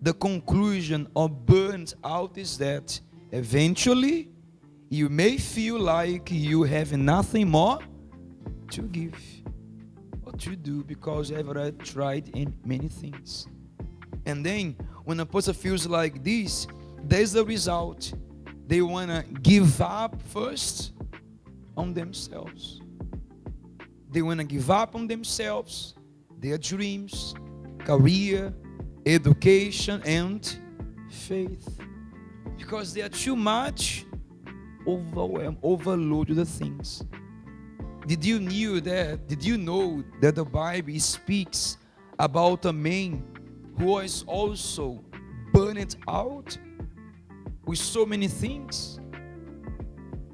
the conclusion of burnt out is that eventually you may feel like you have nothing more to give or to do because you have already tried in many things. And then when a person feels like this, there's the result. They want to give up first on themselves. They want to give up on themselves, their dreams, career, education, and faith. Because they are too much overwhelmed, overloaded with things. Did you know that the Bible speaks about a man who was also burned out with so many things?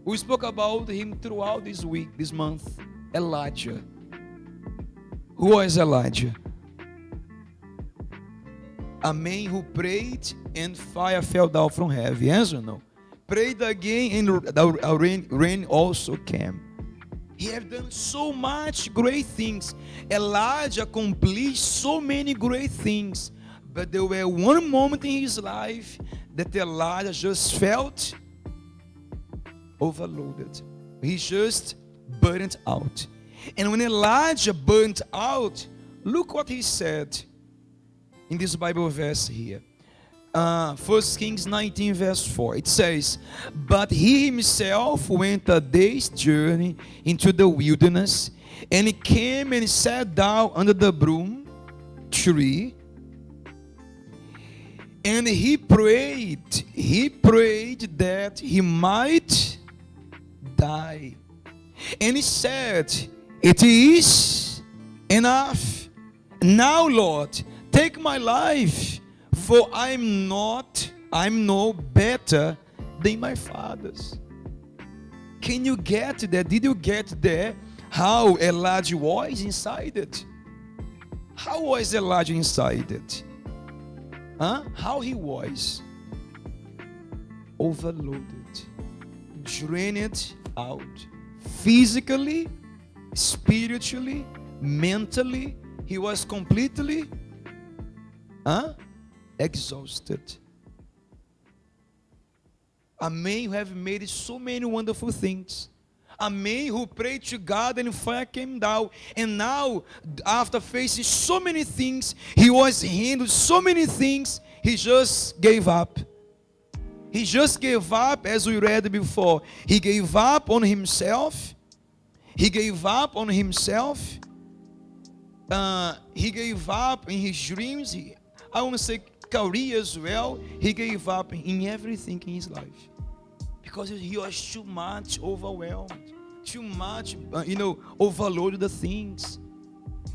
We spoke about him throughout this week, this month. Elijah. Who was Elijah? A man who prayed and fire fell down from heaven. Yes or no? Prayed again and the rain also came. He had done so much great things. Elijah accomplished so many great things. But there were one moment in his life that Elijah just felt overloaded. He just burnt out. And when Elijah burnt out, look what he said in this Bible verse here. 1 Kings 19 verse 4. It says, but he himself went a day's journey into the wilderness, and he came and sat down under the broom tree, and he prayed that he might die. And he said, it is enough. Now, Lord, take my life, for I'm no better than my fathers. Can you get there? Did you get there? How Elijah was inside it? How was Elijah inside it? How he was? Overloaded, drained out, physically, spiritually, mentally. He was completely exhausted. A man who have made so many wonderful things. A man who prayed to God and fire came down. And now, after facing so many things, he was handled so many things, he just gave up. He just gave up, as we read before. He gave up on himself. He gave up on himself. He gave up in his dreams. I want to say career as well. He gave up in everything in his life. Because he was too much overwhelmed. Too much, overloaded the things.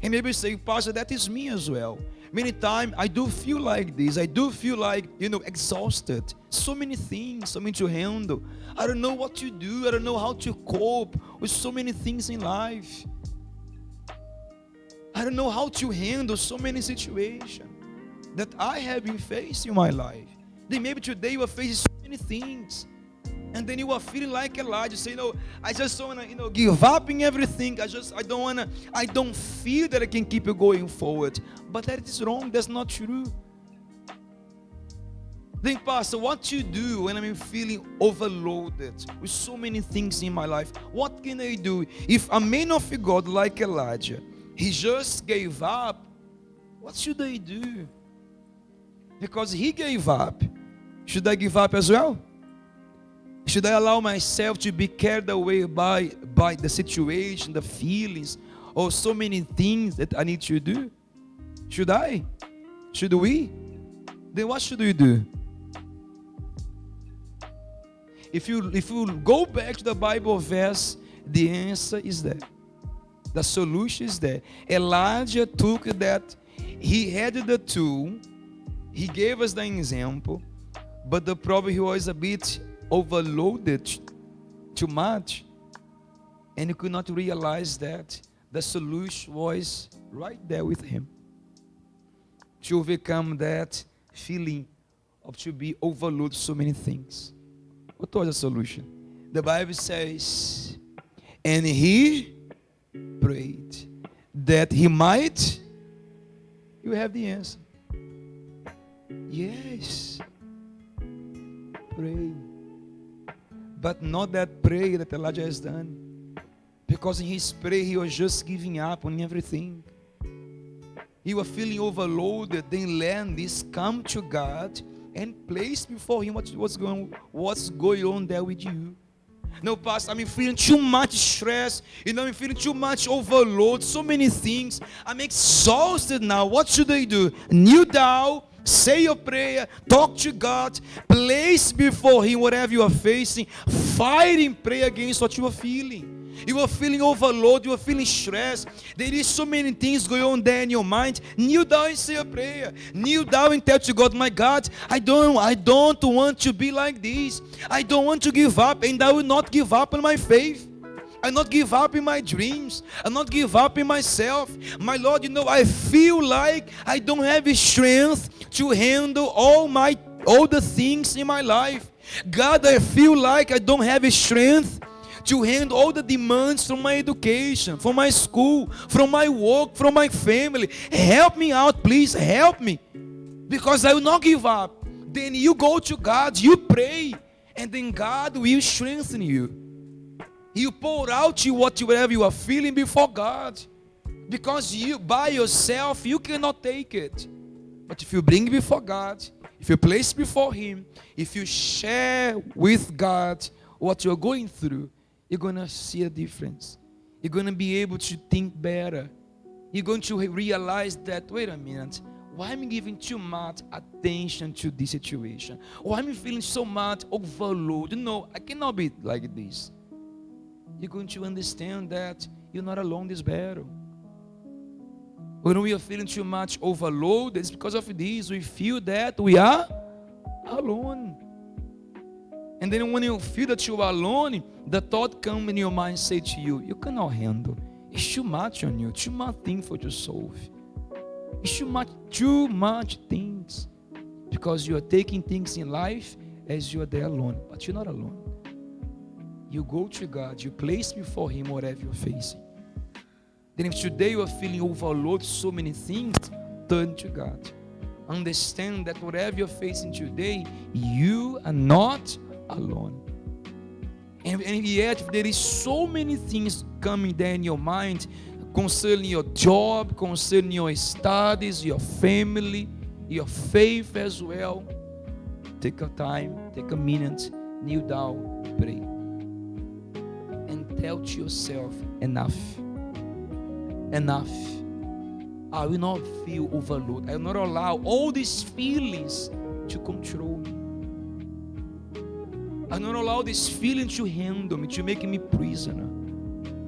And maybe you say, Pastor, that is me as well. Many times I do feel like this. I do feel like, exhausted. So many things, so many to handle. I don't know what to do. I don't know how to cope with so many things in life. I don't know how to handle so many situations that I have been facing in my life. Then maybe today you are facing so many things. And then you are feeling like Elijah, say, I just don't want to, give up in everything. I don't feel that I can keep going forward. But that is wrong. That's not true. Then, Pastor, what to do when I'm feeling overloaded with so many things in my life? What can I do? If a man of God like Elijah, he just gave up, what should I do? Because he gave up. Should I give up as well? Should I allow myself to be carried away by the situation, the feelings, or so many things that I need to do? Should I? Should we? Then what should we do? If you go back to the Bible verse, the answer is there. The solution is there. Elijah took that. He had the tool. He gave us the example. But the problem, he was a bit overloaded too much, and he could not realize that the solution was right there with him to overcome that feeling of to be overloaded so many things. What was the solution? The Bible says, and he prayed that he might. You have the answer. Yes. Pray. But not that prayer that Elijah has done. Because in his prayer, he was just giving up on everything. He was feeling overloaded. Then let this come to God and place before him what's going on there with you. No, Pastor, I'm feeling too much stress. I'm feeling too much overload. So many things. I'm exhausted now. What should I do? Kneel down, say your prayer, talk to God, place before him whatever you are facing. Fight in prayer against what you are feeling. You are feeling overload, you are feeling stress. There is so many things going on there in your mind. Kneel down and say a prayer. Kneel down and tell to God, my God, I don't want to be like this. I don't want to give up, and I will not give up on my faith. I will not give up in my dreams. I will not give up in myself. My Lord, I feel like I don't have the strength to handle all the things in my life. God, I feel like I don't have the strength to handle all the demands from my education, from my school, from my work, from my family. Help me out, please, help me. Because I will not give up. Then you go to God, you pray, and then God will strengthen you. You pour out whatever you are feeling before God. Because you, by yourself, you cannot take it. But if you bring it before God, if you place before Him, if you share with God what you're going through, you're going to see a difference. You're going to be able to think better. You're going to realize that, wait a minute, why am I giving too much attention to this situation? Why am I feeling so much overload? No, I cannot be like this. You're going to understand that you're not alone in this battle. When we are feeling too much overload, it's because of this. We feel that we are alone. And then when you feel that you are alone, the thought comes in your mind, say to you, you cannot handle. It's too much on you, too much things for you to solve. It's too much things. Because you are taking things in life as you are there alone. But you're not alone. You go to God, you place before Him whatever you're facing. Then if today you are feeling overloaded, so many things, turn to God. Understand that whatever you're facing today, you are not alone. And yet, if there is so many things coming there in your mind concerning your job, concerning your studies, your family, your faith as well, take a time, take a minute, kneel down, pray. And tell to yourself, enough. Enough. I will not feel overloaded. I will not allow all these feelings to control me. I will not allow this feeling to handle me, to make me prisoner.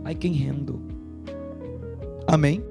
I can handle. Amém?